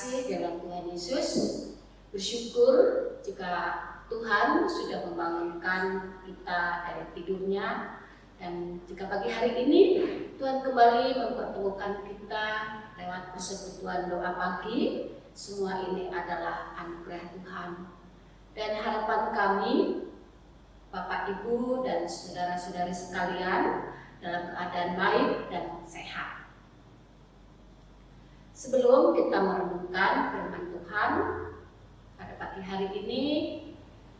terkasih dalam Tuhan Yesus, bersyukur jika Tuhan sudah membangunkan kita dari tidurnya, dan jika pagi hari ini Tuhan kembali mempertemukan kita lewat persekutuan doa pagi. Semua ini adalah anugerah Tuhan, dan harapan kami Bapak Ibu dan saudara-saudari sekalian dalam keadaan baik dan sehat. Sebelum kita merenungkan firman Tuhan pada pagi hari ini,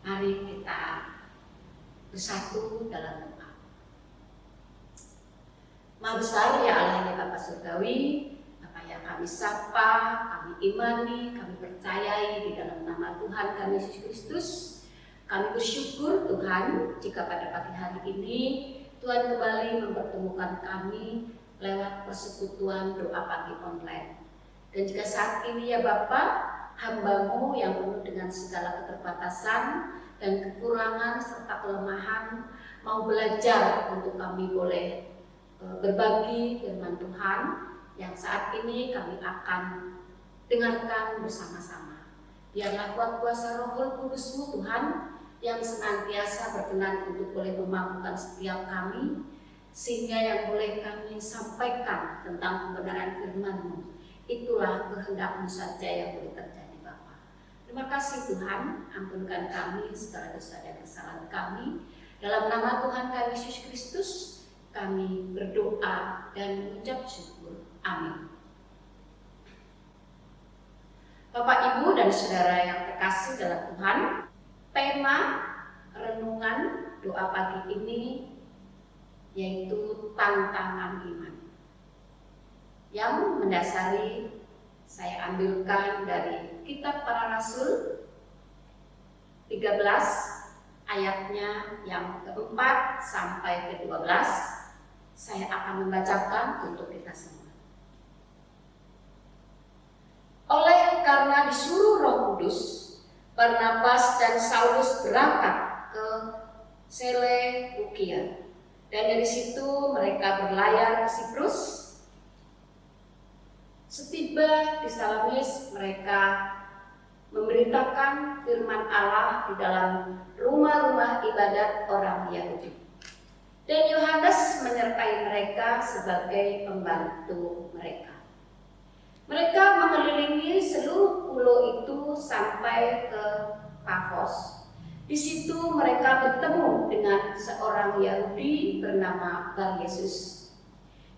mari kita bersatu dalam doa. Maha besar ya Allah ya Bapa Surgawi, Bapa yang kami sapa, kami imani, kami percayai di dalam nama Tuhan kami Yesus Kristus. Kami bersyukur Tuhan jika pada pagi hari ini Tuhan kembali mempertemukan kami lewat persekutuan doa pagi online. Dan jika saat ini ya Bapa, hamba-Mu yang penuh dengan segala keterbatasan dan kekurangan serta kelemahan mau belajar untuk kami boleh berbagi firman Tuhan yang saat ini kami akan dengarkan bersama-sama. Biarlah kuat kuasa Roh Kudus-Mu Tuhan yang senantiasa berkenan untuk boleh memampukan setiap kami, sehingga yang boleh kami sampaikan tentang kebenaran firman-Mu, itulah kehendak-Mu saja yang boleh terjadi Bapa. Terima kasih Tuhan, ampunkan kami segala dosa dan kesalahan kami. Dalam nama Tuhan kami Yesus Kristus, kami berdoa dan mengucap syukur. Amin. Bapak, Ibu, dan saudara yang terkasih dalam Tuhan, tema renungan doa pagi ini yaitu tantangan iman, yang mendasari saya ambilkan dari Kitab Para Rasul 13 ayatnya yang keempat sampai ke-12. Saya akan membacakan untuk kita semua. Oleh karena disuruh Roh Kudus, Barnabas dan Saulus berangkat ke Seleukia, dan dari situ mereka berlayar ke Siprus. Setiba di Salamis, mereka memberitakan firman Allah di dalam rumah-rumah ibadat orang Yahudi. Dan Yohanes menyertai mereka sebagai pembantu mereka. Mereka mengelilingi seluruh pulau itu sampai ke Pafos. Di situ mereka bertemu dengan seorang Yahudi bernama Bar-Yesus.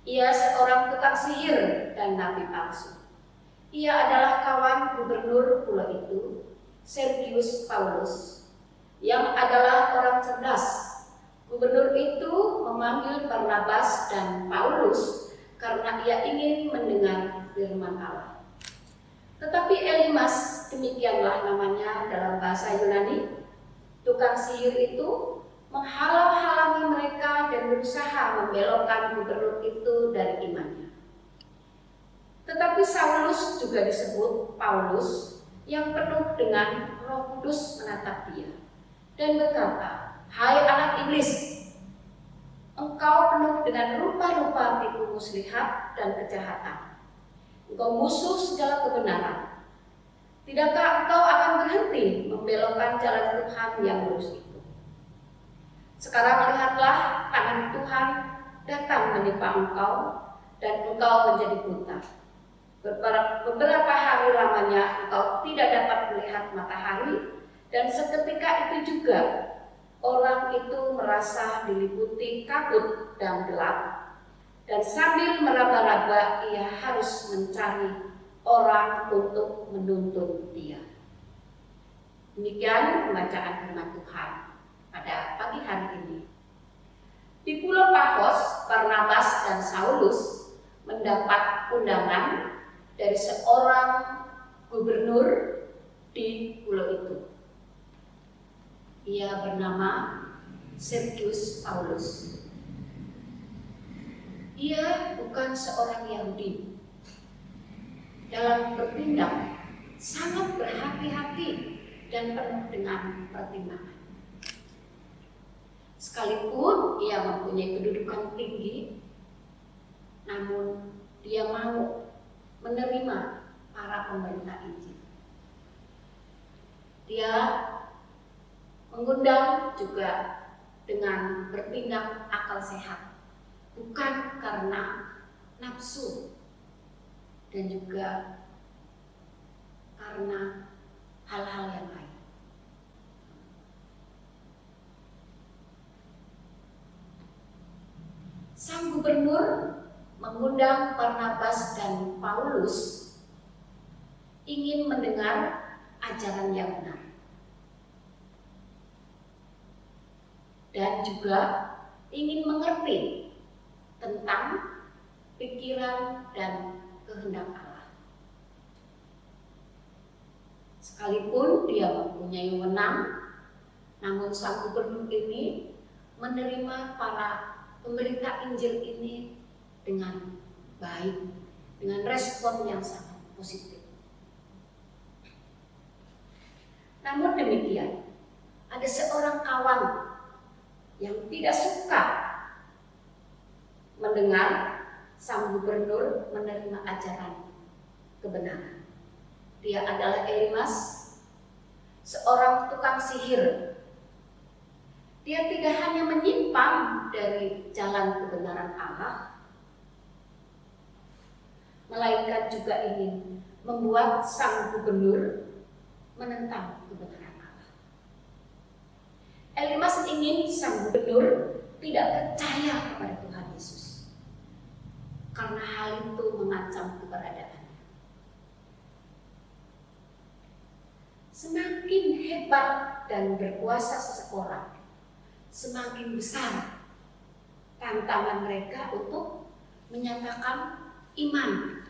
Ia seorang tukang sihir dan nabi palsu. Ia adalah kawan gubernur pulau itu, Sergius Paulus, yang adalah orang cerdas. Gubernur itu memanggil Barnabas dan Paulus karena ia ingin mendengar firman Allah. Tetapi Elimas, demikianlah namanya dalam bahasa Yunani, tukang sihir itu menghalang-halangi mereka dan berusaha membelokkan gubernur itu dari imannya. Tetapi Saulus, juga disebut Paulus, yang penuh dengan Roh Kudus menatap dia dan berkata, "Hai anak iblis, engkau penuh dengan rupa-rupa tipu muslihat dan kejahatan. Engkau musuh segala kebenaran. Tidakkah engkau akan berhenti membelokkan jalan Tuhan yang lurus itu? Sekarang lihatlah, tangan Tuhan datang menimpa engkau dan engkau menjadi buta. Beberapa hari lamanya engkau tidak dapat melihat matahari, dan seketika itu juga orang itu merasa diliputi kabut dan gelap, dan sambil meraba-raba ia harus mencari orang untuk menuntun dia." Demikian pembacaan firman Tuhan pada pagi hari ini. Di Pulau Pafos, Barnabas dan Saulus mendapat undangan dari seorang gubernur di pulau itu. Ia bernama Sergius Paulus. Ia bukan seorang Yahudi. Dalam bertindak sangat berhati-hati dan penuh dengan pertimbangan. Sekalipun ia mempunyai kedudukan tinggi, namun dia mau menerima para pemberita Injil. Dia mengundang juga dengan bertindak akal sehat, bukan karena nafsu dan juga karena hal-hal yang lain. Sang gubernur mengundang Barnabas dan Paulus ingin mendengar ajaran yang benar dan juga ingin mengerti tentang pikiran dan kehendak Allah. Sekalipun dia mempunyai wewenang, namun sang gubernur ini menerima para pemberita Injil ini dengan baik, dengan respon yang sangat positif. Namun demikian, ada seorang kawan yang tidak suka mendengar sang gubernur menerima ajaran kebenaran. Dia adalah Elimas, seorang tukang sihir. Dia tidak hanya menyimpang dari jalan kebenaran Allah, melainkan juga ingin membuat sang gubernur menentang kebenaran Allah. Elimas ingin sang gubernur tidak percaya kepada Tuhan Yesus, karena hal itu mengancam keberadaannya. Semakin hebat dan berkuasa seseorang, semakin besar tantangan mereka untuk menyatakan iman.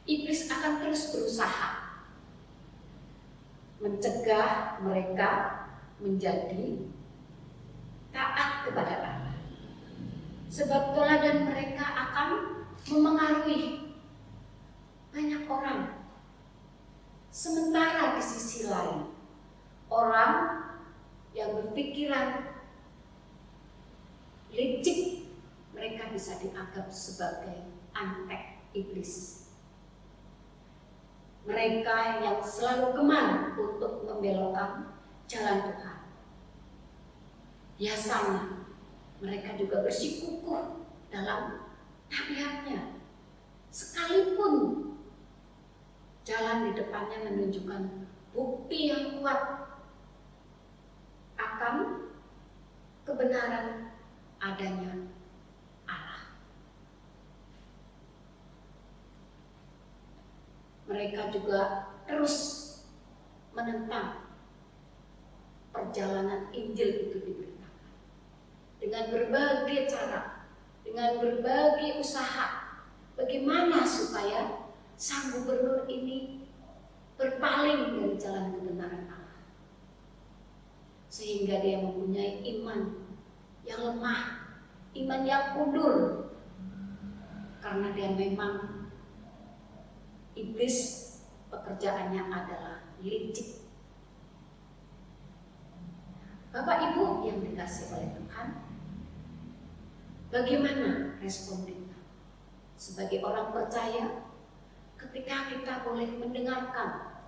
Iblis akan terus berusaha mencegah mereka menjadi taat kepada Allah, sebab teladan mereka akan memengaruhi banyak orang. Sementara di sisi lain, orang yang berpikiran licik, mereka bisa dianggap sebagai antek iblis. Mereka yang selalu gemar untuk membelokkan jalan Tuhan. Biasanya mereka juga bersikukuh dalam tabiatnya, sekalipun jalan di depannya menunjukkan bukti yang kuat akan kebenaran adanya Allah. Mereka juga terus menentang perjalanan Injil itu diberitakan dengan berbagai cara, dengan berbagai usaha. Bagaimana supaya sang gubernur ini berpaling dari jalan kebenaran Allah, sehingga dia mempunyai iman yang lemah, iman yang mundur, karena dia memang iblis pekerjaannya adalah licik. Bapak Ibu yang dikasihi oleh Tuhan, bagaimana respon kita sebagai orang percaya ketika kita boleh mendengarkan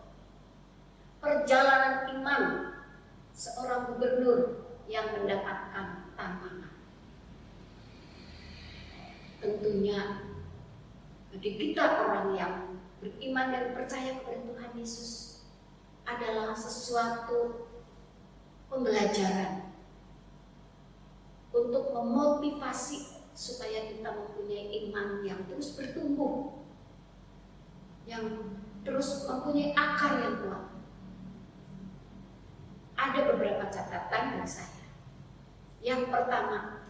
perjalanan iman seorang gubernur yang mendapatkan tantangan? Tentunya bagi kita orang yang beriman dan percaya kepada Tuhan Yesus adalah sesuatu pembelajaran untuk memotivasi supaya kita mempunyai iman yang terus bertumbuh, yang terus mempunyai akar yang kuat. Ada beberapa catatan dari saya. Yang pertama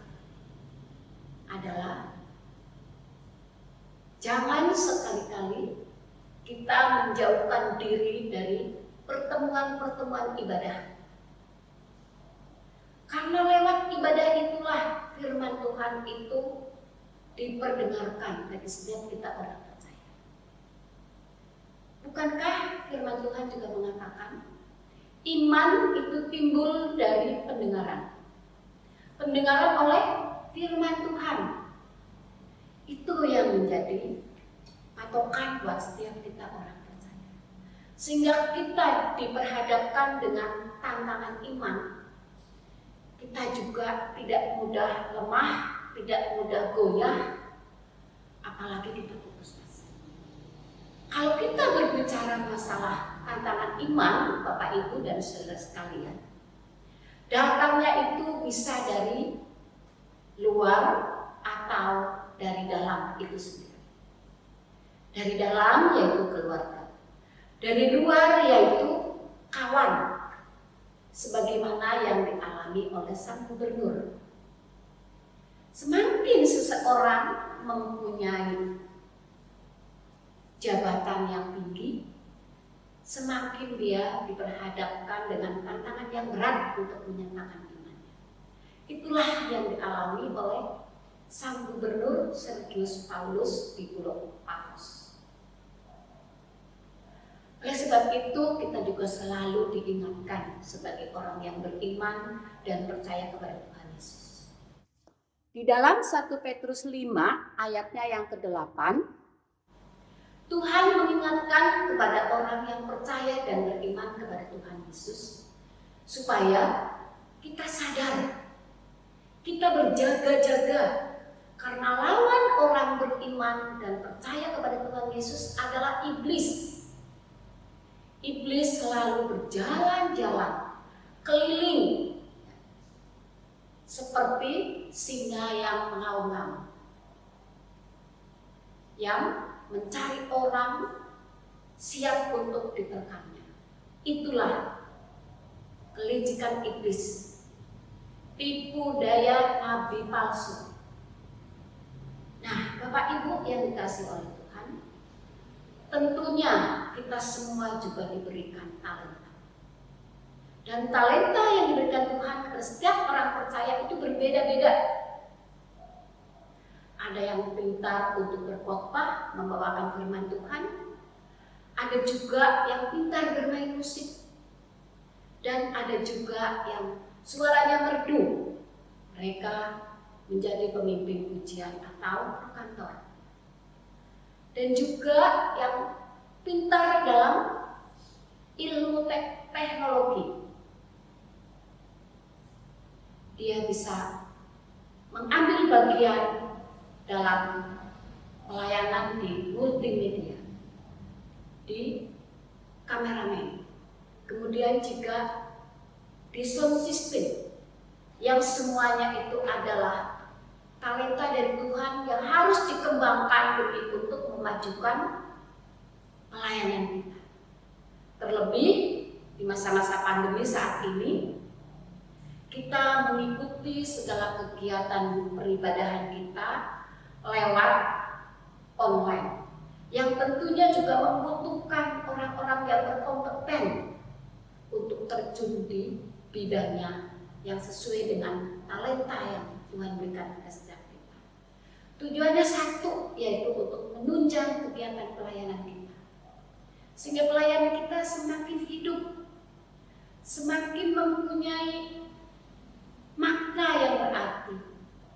adalah jangan sekali-kali kita menjauhkan diri dari pertemuan-pertemuan ibadah. Karena lewat ibadah itulah firman Tuhan itu diperdengarkan bagi setiap kita orang percaya. Bukankah firman Tuhan juga mengatakan iman itu timbul dari pendengaran? Pendengaran oleh firman Tuhan. Itu yang menjadi patokan buat setiap kita orang percaya. Sehingga kita diperhadapkan dengan tantangan iman, kita juga tidak mudah lemah, tidak mudah goyah, apalagi kita putus asa. Kalau kita berbicara masalah tantangan iman, Bapak Ibu dan saudara sekalian, datangnya itu bisa dari luar atau dari dalam itu sendiri. Dari dalam yaitu keluarga, dari luar yaitu kawan, sebagaimana yang dialami oleh sang gubernur. Semakin seseorang mempunyai jabatan yang tinggi, semakin dia diperhadapkan dengan tantangan yang berat untuk menyatakan imannya. Itulah yang dialami oleh sang gubernur Sergius Paulus di Pulau Pafos. Oleh sebab itu kita juga selalu diingatkan sebagai orang yang beriman dan percaya kepada Tuhan Yesus. Di dalam 1 Petrus 5 ayatnya yang ke-8, Tuhan mengingatkan kepada orang yang percaya dan beriman kepada Tuhan Yesus supaya kita sadar, kita berjaga-jaga, karena lawan orang beriman dan percaya kepada Tuhan Yesus adalah iblis. Iblis selalu berjalan-jalan keliling seperti singa yang mengaum-ngaum, yang mencari orang siap untuk diterkamnya. Itulah kelicikan iblis, tipu daya nabi palsu. Nah, Bapak Ibu yang dikasihi oleh Tuhan, tentunya kita semua juga diberikan talenta. Dan talenta yang diberikan Tuhan kepada setiap orang percaya itu berbeda-beda. Ada yang pintar untuk berkhotbah, membawakan firman Tuhan. Ada juga yang pintar bermain musik. Dan ada juga yang suaranya merdu. Mereka menjadi pemimpin pujian atau kantor. Dan juga yang pintar dalam ilmu teknologi. Dia bisa mengambil bagian dalam pelayanan di multimedia, di kameramen, kemudian juga di sound system, yang semuanya itu adalah talenta dari Tuhan yang harus dikembangkan demi untuk memajukan pelayanan kita. Terlebih di masa-masa pandemi saat ini, kita mengikuti segala kegiatan peribadahan kita lewat online, yang tentunya juga membutuhkan orang-orang yang berkompeten untuk terjun di bidangnya yang sesuai dengan talenta yang Tuhan berikan kepada setiap kita. Tujuannya satu, yaitu untuk menunjang kegiatan pelayanan kita, sehingga pelayanan kita semakin hidup, semakin mempunyai makna yang berarti,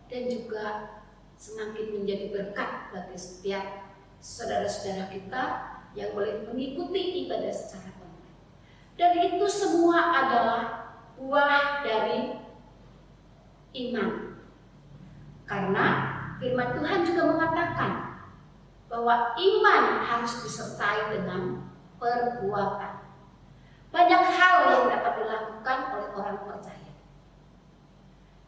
dan juga semakin menjadi berkat bagi setiap saudara-saudara kita yang boleh mengikuti ibadah secara online. Dan itu semua adalah buah dari iman. Karena firman Tuhan juga mengatakan bahwa iman harus disertai dengan perbuatan. Banyak hal yang dapat dilakukan oleh orang percaya.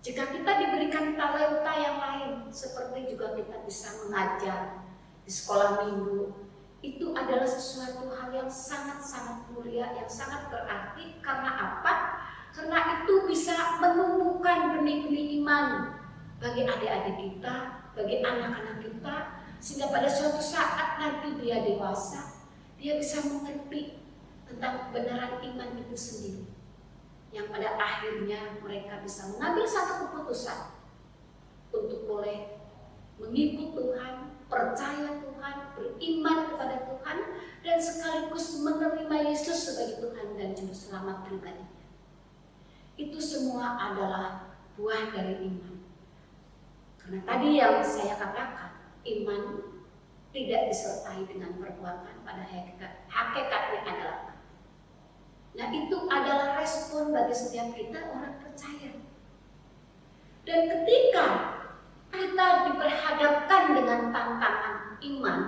Jika kita diberikan talenta yang lain, seperti juga kita bisa mengajar di sekolah minggu, itu adalah sesuatu hal yang sangat-sangat mulia, yang sangat berarti. Karena apa? Karena itu bisa menumbuhkan benih-benih iman bagi adik-adik kita, bagi anak-anak kita, sehingga pada suatu saat nanti dia dewasa, dia bisa mengerti tentang kebenaran iman itu sendiri, yang pada akhirnya mereka bisa mengambil satu keputusan untuk boleh mengikut Tuhan, percaya Tuhan, beriman kepada Tuhan, dan sekaligus menerima Yesus sebagai Tuhan dan Juru Selamat pribadinya. Itu semua adalah buah dari iman. Karena tadi yang saya katakan, iman tidak disertai dengan perbuatan, pada hakikatnya adalah mati. Nah, itu adalah respon bagi setiap kita orang percaya. Dan ketika kita diperhadapkan dengan tantangan iman,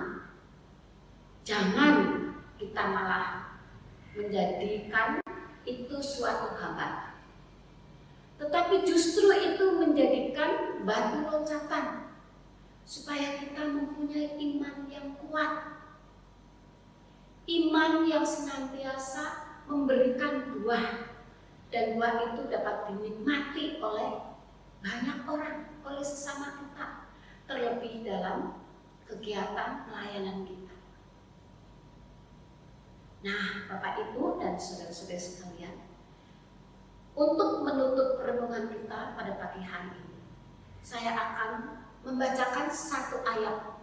jangan kita malah menjadikan itu suatu hambatan, tetapi justru itu menjadikan batu loncatan supaya kita mempunyai iman yang kuat, iman yang senantiasa memberikan buah, dan buah itu dapat dinikmati oleh banyak orang, oleh sesama kita, terlebih dalam kegiatan pelayanan kita. Nah, Bapak Ibu dan saudara-saudara sekalian, untuk menutup renungan kita pada pagi hari ini, saya akan membacakan satu ayat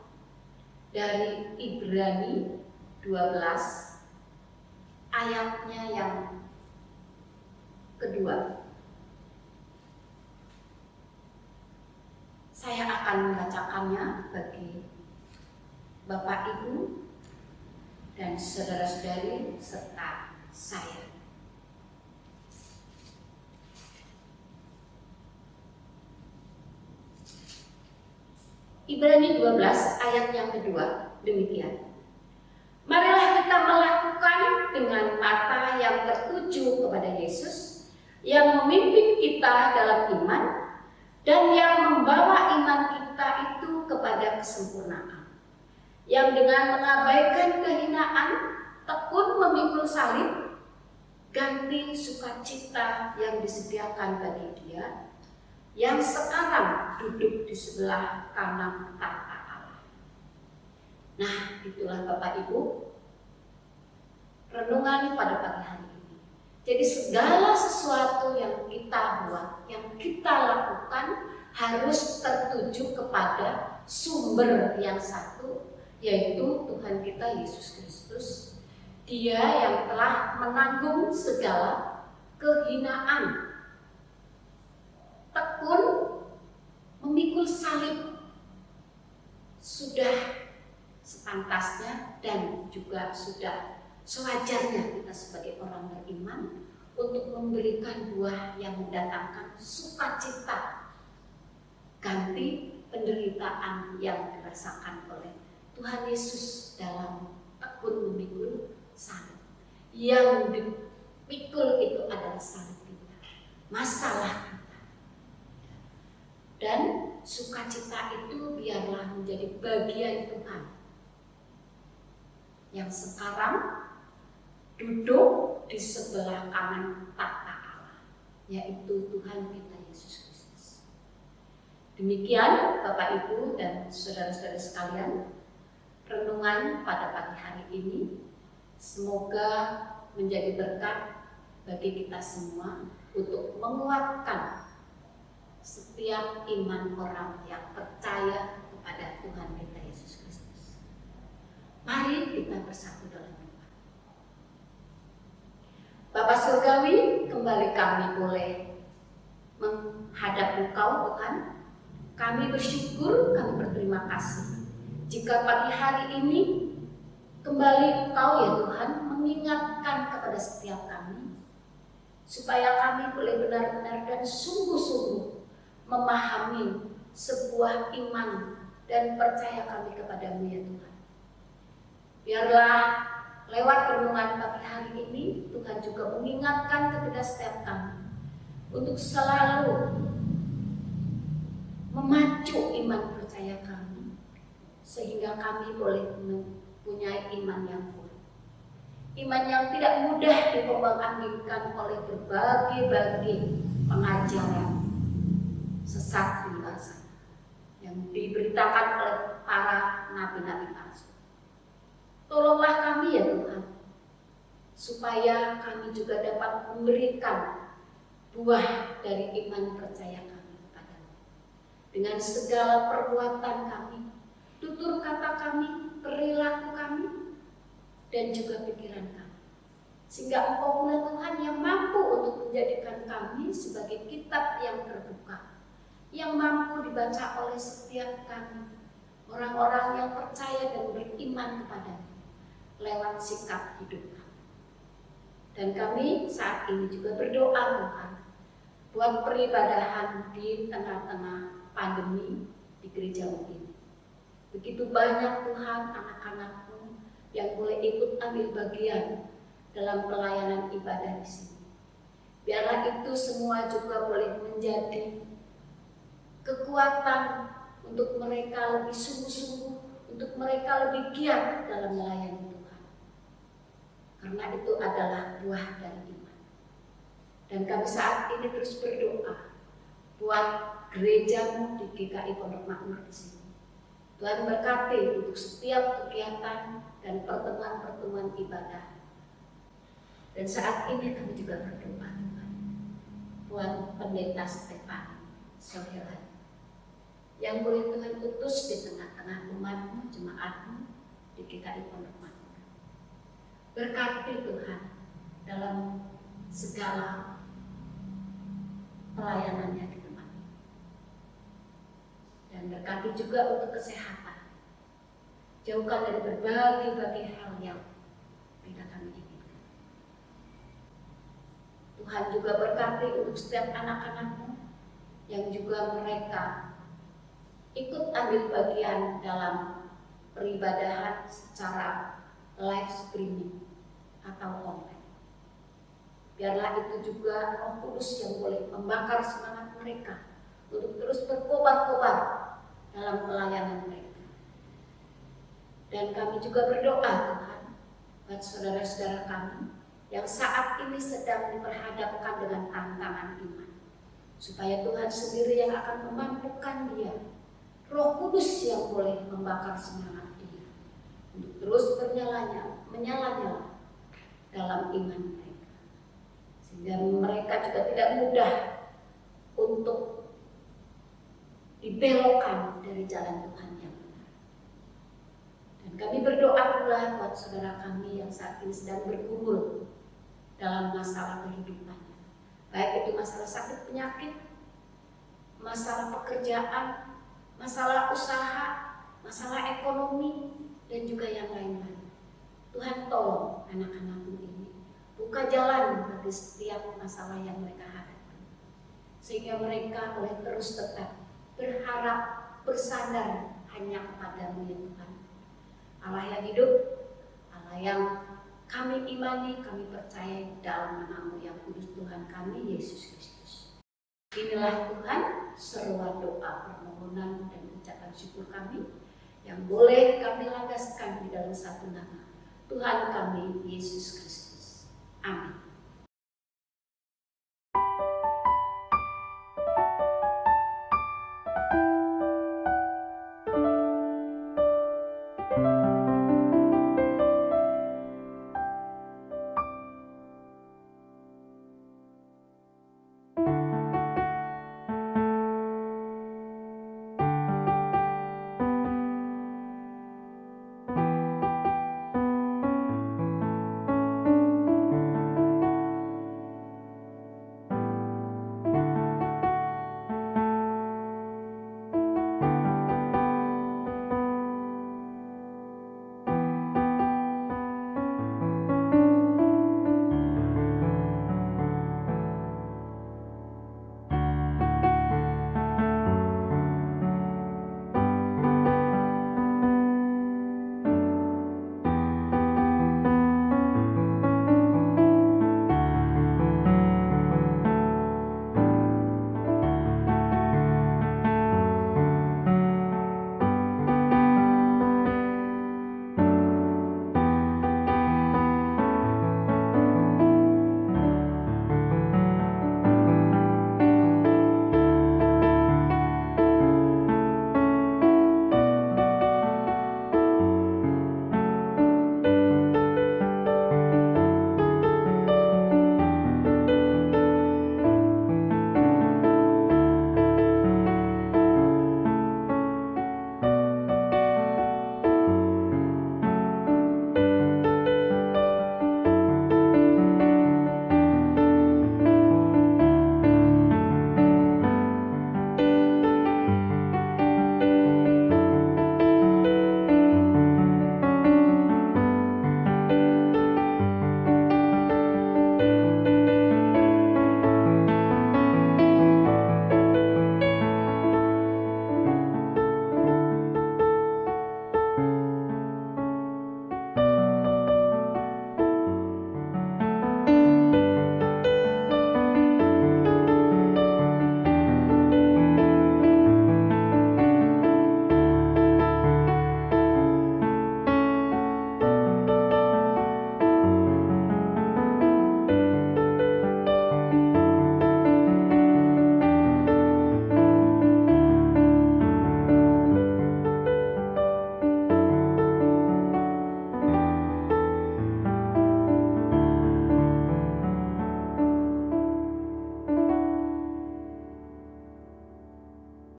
dari Ibrani 12, ayatnya yang kedua. Saya akan membacakannya bagi Bapak Ibu dan saudara-saudari serta saya. Ibrani 12 ayat yang kedua demikian. Marilah kita melakukan dengan mata yang tertuju kepada Yesus, yang memimpin kita dalam iman dan yang membawa iman kita itu kepada kesempurnaan, yang dengan mengabaikan kehinaan tekun memikul salib, ganti sukacita yang disediakan bagi Dia yang sekarang duduk di sebelah kanan tahta Allah. Nah, itulah Bapak Ibu renungan pada pagi hari ini. Jadi segala sesuatu yang kita buat, yang kita lakukan harus tertuju kepada sumber yang satu, yaitu Tuhan kita Yesus Kristus. Dia yang telah menanggung segala kehinaan, tekun memikul salib, sudah sepantasnya dan juga sudah sewajarnya kita sebagai orang beriman untuk memberikan buah yang mendatangkan sukacita, ganti penderitaan yang dirasakan oleh Tuhan Yesus dalam tekun memikul salib. Yang dipikul itu adalah salib kita, masalah kita. Dan sukacita itu biarlah menjadi bagian Tuhan yang sekarang duduk di sebelah kanan tahta Allah, yaitu Tuhan kita Yesus Kristus. Demikian Bapak Ibu dan saudara-saudara sekalian, renungan pada pagi hari ini. Semoga menjadi berkat bagi kita semua untuk menguatkan setiap iman orang yang percaya kepada Tuhan kita Yesus Kristus. Mari kita bersatu dalam doa. Bapa Surgawi, kembali kami boleh menghadap Engkau Tuhan. Kami bersyukur, kami berterima kasih jika pagi hari ini kembali Engkau ya Tuhan mengingatkan kepada setiap kami, supaya kami boleh benar-benar dan sungguh-sungguh memahami sebuah iman dan percaya kami kepadamu ya Tuhan. Biarlah lewat renungan pagi hari ini Tuhan juga mengingatkan kepada setiap kami untuk selalu memacu iman percaya kami, sehingga kami boleh mempunyai iman yang kuat, iman yang tidak mudah diombang-ambingkan oleh berbagai pengajaran sesat di luar sana yang diberitakan oleh para nabi-nabi palsu. Tolonglah kami ya Tuhan, supaya kami juga dapat memberikan buah dari iman percaya kami kepadamu dengan segala perbuatan kami, tutur kata kami, perilaku kami, dan juga pikiran kami, sehingga Engkau pula Tuhan yang mampu untuk menjadikan kami sebagai kitab yang terbuka, yang mampu dibaca oleh setiap kami, orang-orang yang percaya dan beriman kepada-Mu lewat sikap hidup kami. Dan kami saat ini juga berdoa Tuhan buat peribadahan di tengah-tengah pandemi di gereja-Mu ini. Begitu banyak Tuhan anak-anak-Mu yang boleh ikut ambil bagian dalam pelayanan ibadah di sini. Biarlah itu semua juga boleh menjadi kekuatan untuk mereka lebih sungguh-sungguh, untuk mereka lebih giat dalam melayani Tuhan. Karena itu adalah buah dari iman. Dan kami saat ini terus berdoa buat gereja-Mu di GKI Pondok Makmur di sini. Tuhan berkati untuk setiap kegiatan dan pertemuan-pertemuan ibadah. Dan saat ini kami juga berdoa Tuhan buat Pendeta Stefan Sohelan yang boleh Tuhan utus di tengah-tengah umat-Mu, jemaat-Mu di GKI Pondok Makmur. Berkati Tuhan dalam segala pelayanannya di tempat ini. Dan berkati juga untuk kesehatan. Jauhkan dari berbagai hal yang tidak kami inginkan. Tuhan juga berkati untuk setiap anak-anak-Mu yang juga mereka ikut ambil bagian dalam peribadahan secara live streaming atau online. Biarlah itu juga Roh Kudus yang boleh membakar semangat mereka untuk terus berkobar-kobar dalam pelayanan mereka. Dan kami juga berdoa Tuhan buat saudara-saudara kami yang saat ini sedang diperhadapkan dengan tantangan iman, supaya Tuhan sendiri yang akan memampukan dia, Roh Kudus yang boleh membakar semangat dia untuk terus menyala-nyala dalam iman mereka, sehingga mereka juga tidak mudah untuk dibelokkan dari jalan Tuhan yang benar. Dan kami berdoa pula buat saudara kami yang saat ini sedang bergumul dalam masalah kehidupannya, baik itu masalah sakit penyakit, masalah pekerjaan, masalah usaha, masalah ekonomi, dan juga yang lain-lain. Tuhan tolong anak-anak-Mu ini buka jalan bagi setiap masalah yang mereka hadapi, sehingga mereka boleh terus tetap berharap, bersandar hanya kepada-Mu ya Tuhan, Allah yang hidup, Allah yang kami imani, kami percaya dalam nama-Mu yang kudus, Tuhan kami Yesus Kristus. Inilah Tuhan seruan doa, permohonan dan ucapan syukur kami yang boleh kami landaskan di dalam satu nama, Tuhan kami Yesus Kristus. Amin.